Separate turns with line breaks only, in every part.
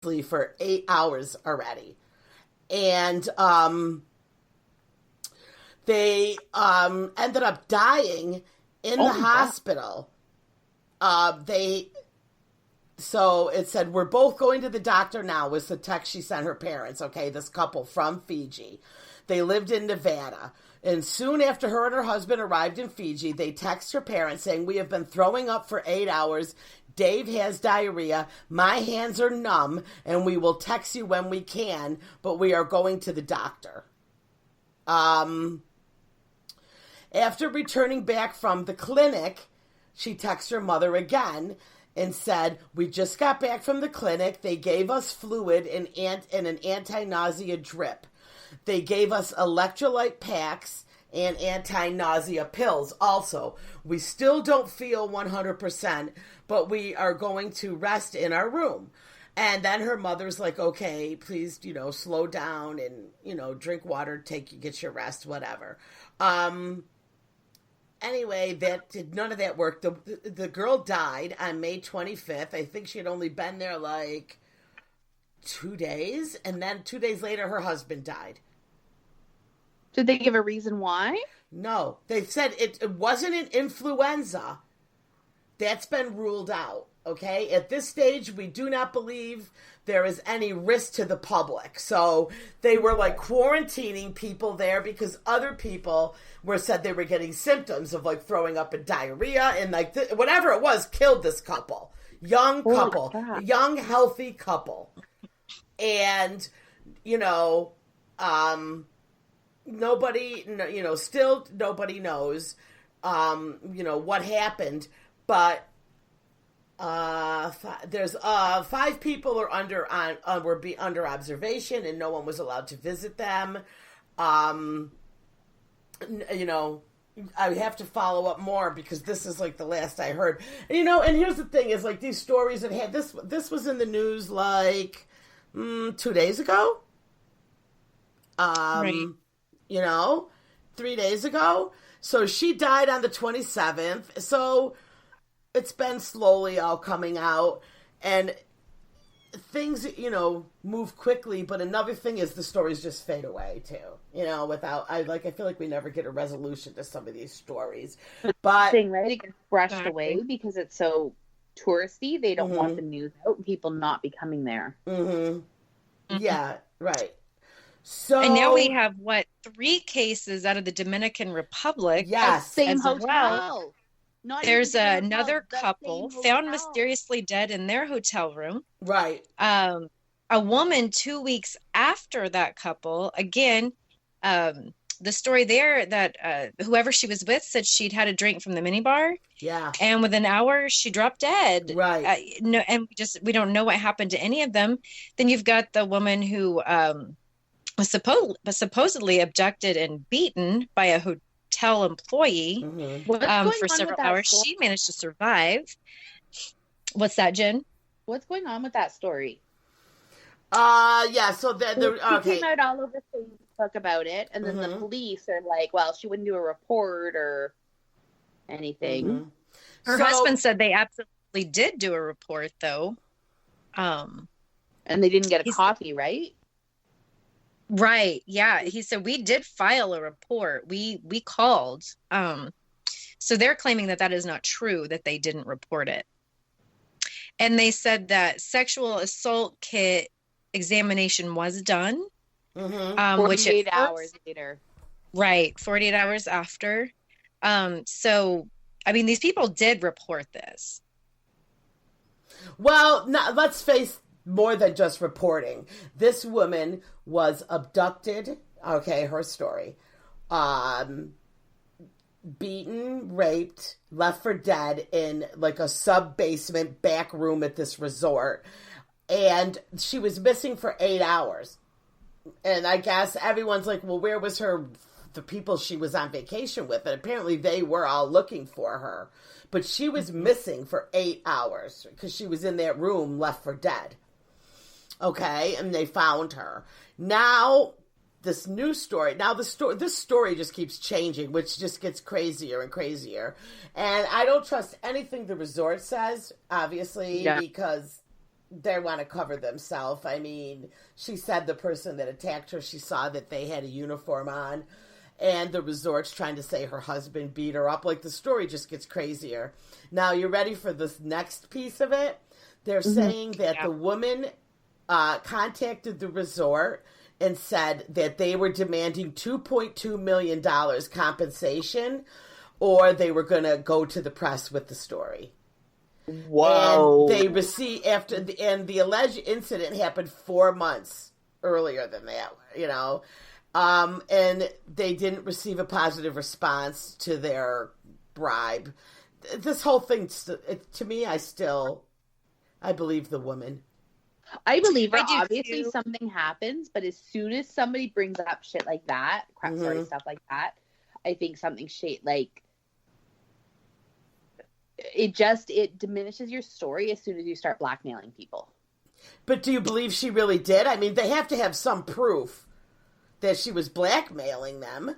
for 8 hours already. And they ended up dying in the hospital. So it said, we're both going to the doctor now, was the text she sent her parents, okay, this couple from Fiji. They lived in Nevada. And soon after her and her husband arrived in Fiji, they text her parents saying, we have been throwing up for 8 hours. Dave has diarrhea. My hands are numb, and we will text you when we can, but we are going to the doctor. After returning back from the clinic, she texted her mother again and said, we just got back from the clinic. They gave us fluid and an anti-nausea drip. They gave us electrolyte packs and anti-nausea pills also. We still don't feel 100%, but we are going to rest in our room. And then her mother's like, okay, please, slow down and, drink water, get your rest, whatever. Anyway, none of that worked. The girl died on May 25th. I think she had only been there like 2 days. And then 2 days later, her husband died.
Did they give a reason why?
No. They said it wasn't an influenza. That's been ruled out. Okay? At this stage, we do not believe there is any risk to the public. So they were like quarantining people there because other people said they were getting symptoms of like throwing up and diarrhea and like whatever it was killed this couple. Young couple. Young, healthy couple. And, nobody, still nobody knows, what happened, but there's 5 people are under observation, and no one was allowed to visit them. I have to follow up more because this is like the last I heard. And, and here's the thing: is like these stories that had this was in the news like 2 days ago.
Right.
3 days ago. So she died on the 27th. So it's been slowly all coming out, and things, move quickly. But another thing is the stories just fade away too. I feel like we never get a resolution to some of these stories. But
right, it gets brushed away because it's so touristy. They don't want the news out and people not be coming there.
Yeah, right. So,
and now we have 3 cases out of the Dominican Republic.
Yes,
same
as
hotel.
Well. There's another couple found mysteriously dead in their hotel room.
Right.
A woman 2 weeks after that couple, again, the story there that whoever she was with said she'd had a drink from the minibar.
Yeah.
And within an hour, she dropped dead.
Right.
And we don't know what happened to any of them. Then you've got the woman who was supposedly abducted and beaten by a hotel employee for several hours.
Story?
She managed to survive. What's that, Jen?
What's going on with that story?
Yeah, so
She came out all over Facebook about it, and then the police are like, well, she wouldn't do a report or anything.
Her husband said they absolutely did do a report, though.
And they didn't get a copy, right?
Right. Yeah. He said, we did file a report. We called. So they're claiming that is not true, that they didn't report it. And they said that sexual assault kit examination was done.
48 hours later.
Right. 48 hours after. So, I mean, these people did report this.
Well, let's face more than just reporting. This woman was abducted. Okay, her story. Beaten, raped, left for dead in like a sub-basement back room at this resort. And she was missing for 8 hours. And I guess everyone's like, well, where was the people she was on vacation with? And apparently they were all looking for her. But she was missing for 8 hours because she was in that room left for dead. Okay, and they found her. Now, this new story. Now, this story just keeps changing, which just gets crazier and crazier. And I don't trust anything the resort says, obviously, because they want to cover themselves. I mean, she said the person that attacked her, she saw that they had a uniform on, and the resort's trying to say her husband beat her up. Like, the story just gets crazier. Now, you ready for this next piece of it? They're saying that the woman contacted the resort and said that they were demanding $2.2 million compensation, or they were going to go to the press with the story.
Whoa.
And they received and the alleged incident happened 4 months earlier than that, you know. And they didn't receive a positive response to their bribe. This whole thing, to me, I believe the woman.
I believe her.
I do
Obviously,
too.
something happens, but as soon as somebody brings up shit like that, stuff like that, I think something like it diminishes your story as soon as you start blackmailing people.
But do you believe she really did? I mean, they have to have some proof that she was blackmailing them.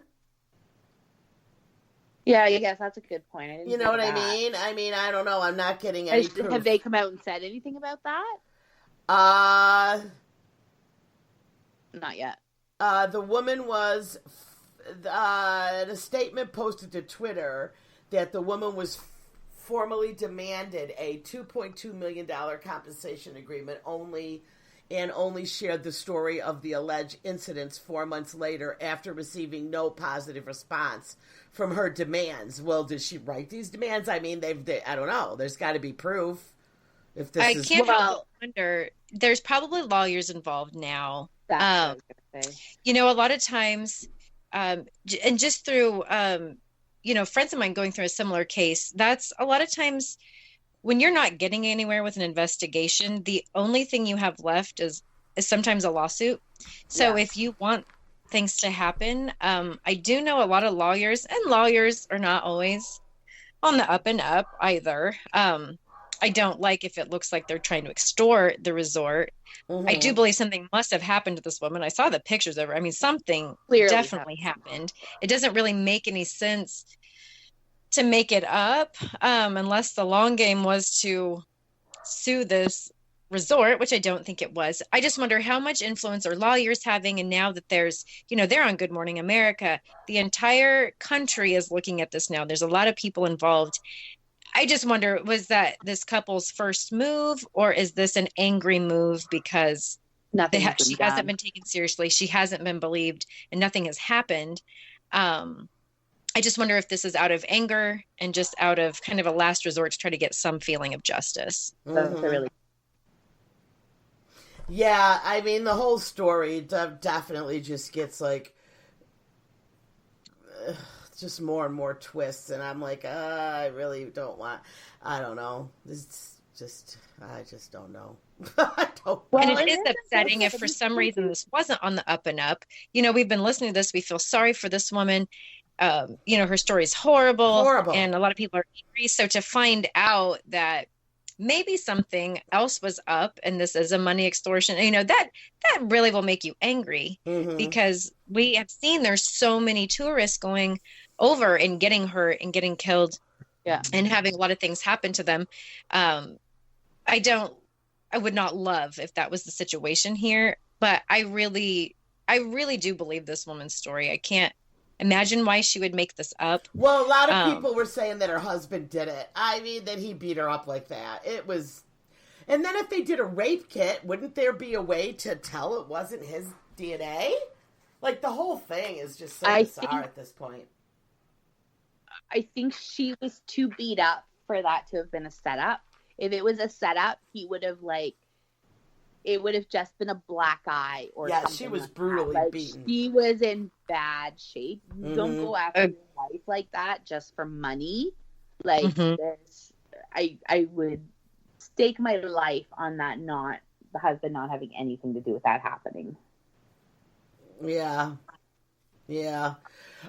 Yeah, I guess that's a good point. I didn't
You know what I mean? I mean, I don't know. I'm not getting any proof.
Have they come out and said anything about that? Not yet.
The woman was in a statement posted to Twitter that the woman was formally demanded a $2.2 million compensation agreement only shared the story of the alleged incidents 4 months later after receiving no positive response from her demands. Well, did she write these demands? I mean, I don't know. There's got to be proof. If this
I can't help but wonder. There's probably lawyers involved now.
That's what I was gonna say.
You know, a lot of times, and just through, friends of mine going through a similar case, that's a lot of times when you're not getting anywhere with an investigation, the only thing you have left is sometimes a lawsuit. So if you want things to happen, I do know a lot of lawyers, and lawyers are not always on the up and up either. I don't like if it looks like they're trying to extort the resort. Mm-hmm. I do believe something must have happened to this woman. I saw the pictures of her. I mean, something clearly definitely happened. It doesn't really make any sense to make it up unless the long game was to sue this resort, which I don't think it was. I just wonder how much influence are lawyers having, and now that there's, they're on Good Morning America, the entire country is looking at this now. There's a lot of people involved. I just wonder, was that this couple's first move, or is this an angry move because she hasn't been taken seriously, she hasn't been believed, and nothing has happened? I just wonder if this is out of anger and just out of kind of a last resort to try to get some feeling of justice.
Mm-hmm. Yeah, I mean, the whole story definitely just gets just more and more twists, and I'm like, I really don't want. I don't know. I just don't know. I don't.
And it is upsetting if for some reason this wasn't on the up and up. We've been listening to this. We feel sorry for this woman. Her story is horrible, and a lot of people are angry. So to find out that maybe something else was up, and this is a money extortion, that really will make you angry, because we have seen there's so many tourists going over and getting hurt and getting killed, and having a lot of things happen to them. I would not love if that was the situation here, but I really do believe this woman's story. I can't imagine why she would make this up.
Well, a lot of people were saying that her husband did it. I mean, that he beat her up like that. It was... And then if they did a rape kit, wouldn't there be a way to tell it wasn't his DNA? Like, the whole thing is just so bizarre at this point.
I think she was too beat up for that to have been a setup. If it was a setup, he would have, it would have just been a black eye or something. Yeah,
she was brutally beaten.
She was in bad shape. You don't go after your wife like that just for money. This, I would stake my life on that, not the husband not having anything to do with that happening.
Yeah. Yeah.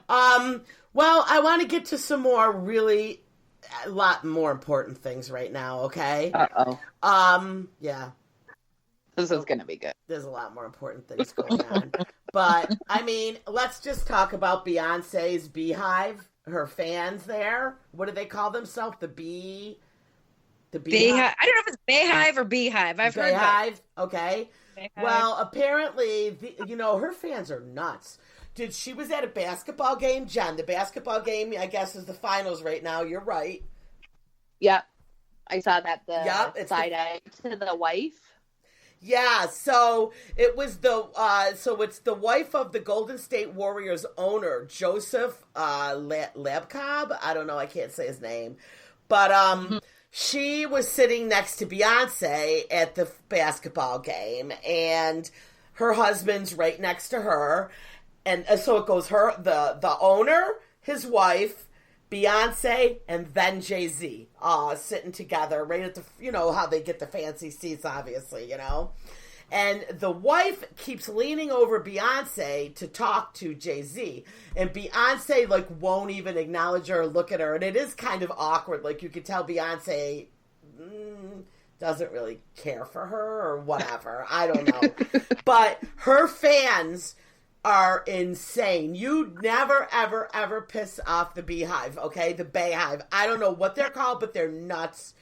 Well, I want to get to some more a lot more important things right now, okay?
Uh-oh.
Yeah.
This is going to be good.
There's a lot more important things going on. But, I mean, let's just talk about Beyonce's Beehive, her fans there. What do they call themselves? The The Beehive.
I don't know if it's Bayhive or Beehive. I've heard
Beehive. Okay.
Bayhive.
Well, apparently, her fans are nuts. Dude, she was at a basketball game. Jen, the basketball game, I guess, is the finals right now. You're right.
Yep. I saw that
it's
side-eye to the wife.
Yeah, so it was it's the wife of the Golden State Warriors owner, Joseph Labcob. I don't know, I can't say his name. But she was sitting next to Beyonce at the basketball game, and her husband's right next to her. And so it goes the owner, his wife, Beyonce, and then Jay-Z sitting together right at the, how they get the fancy seats, obviously, And the wife keeps leaning over Beyonce to talk to Jay-Z. And Beyonce, won't even acknowledge her or look at her. And it is kind of awkward. You could tell Beyonce doesn't really care for her or whatever. I don't know. But her fans are insane. You never, ever, ever piss off the Beehive, okay? The Bayhive. I don't know what they're called, but they're nuts.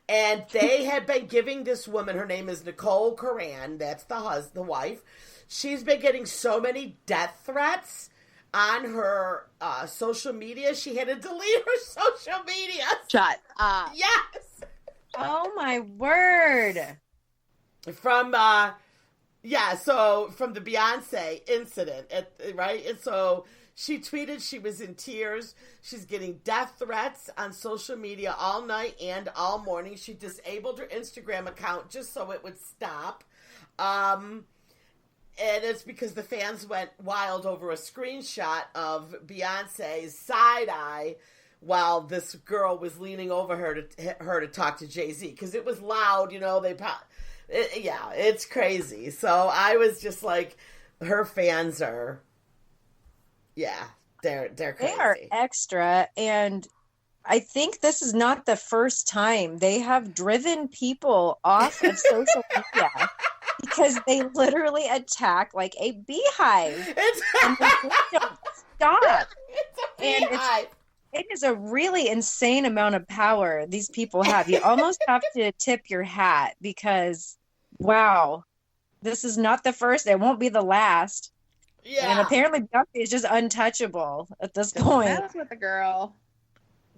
And they have been giving this woman, her name is Nicole Coran, that's the wife. She's been getting so many death threats on her social media. She had to delete her social media.
Shut up.
Yes.
Oh, my word.
So from the Beyonce incident, right? And so she tweeted she was in tears. She's getting death threats on social media all night and all morning. She disabled her Instagram account just so it would stop. And it's because the fans went wild over a screenshot of Beyonce's side eye while this girl was leaning over her to talk to Jay-Z. Because it was loud, it's crazy. So I was just like, her fans are, they're crazy.
They are extra, and I think this is not the first time they have driven people off of social media because they literally attack like a beehive. And they just don't stop.
It's a beehive.
It is a really insane amount of power these people have. You almost have to tip your hat because, wow, this is not the first. It won't be the last. Yeah. And apparently Beyonce is just untouchable at this point.
That's with the girl.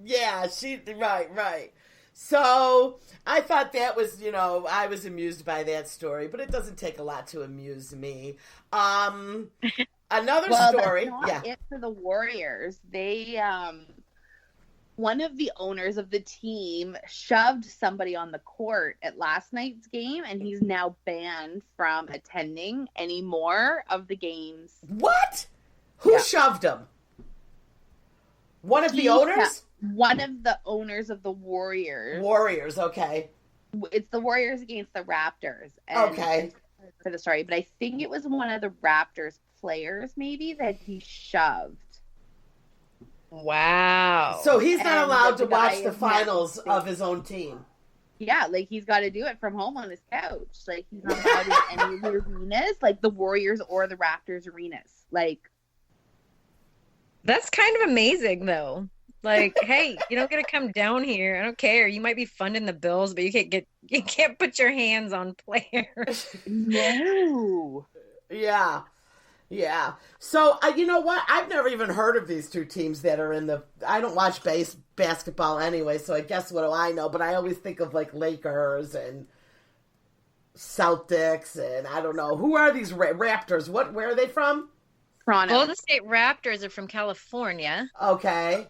Yeah, right. So I thought that was, I was amused by that story, but it doesn't take a lot to amuse me. Another story.
That's not it for the Warriors. They, one of the owners of the team shoved somebody on the court at last night's game, and he's now banned from attending any more of the games.
What? Who shoved him? One of the owners?
One of the owners of the Warriors.
Warriors, okay.
It's the Warriors against the Raptors. Okay. For the story, but I think it was one of the Raptors players, maybe, that he shoved.
Wow.
So he's not allowed to watch the finals of his own team.
Yeah, he's got to do it from home on his couch. He's not allowed in any of the arenas, the Warriors or the Raptors arenas.
That's kind of amazing, though. Hey, you don't get to come down here. I don't care. You might be funding the bills, but you can't put your hands on players.
No.
Yeah. So, you know what? I've never even heard of these two teams that are I don't watch basketball anyway, so I guess what do I know? But I always think of Lakers and Celtics and I don't know. Who are these Raptors? Where are they from?
Toronto.
Golden State Raptors are from California.
Okay.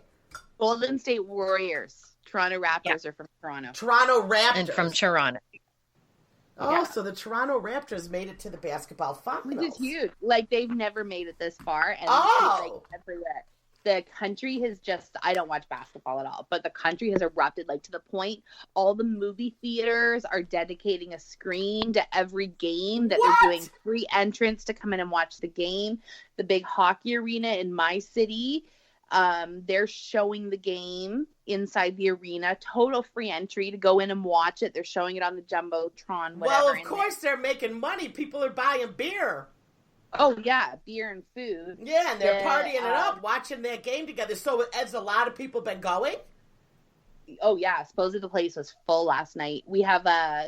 Golden State Warriors. Toronto Raptors are from Toronto.
Toronto Raptors.
And from Toronto.
Oh, so the Toronto Raptors made it to the basketball finals.
Which is huge. They've never made it this far. And everywhere. The country has I don't watch basketball at all, but the country has erupted, to the point all the movie theaters are dedicating a screen to every game that they're doing free entrance to come in and watch the game. The big hockey arena in my city, they're showing the game inside the arena, total free entry to go in and watch it. They're showing it on the Jumbotron, whatever.
Well, of course they're making money. People are buying beer.
Oh, yeah, beer and food.
Yeah, and they're partying it up, watching that game together. So has a lot of people been going?
Oh yeah, supposedly the place was full last night. We have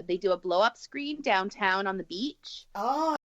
they do a blow up screen downtown on the beach.
Oh,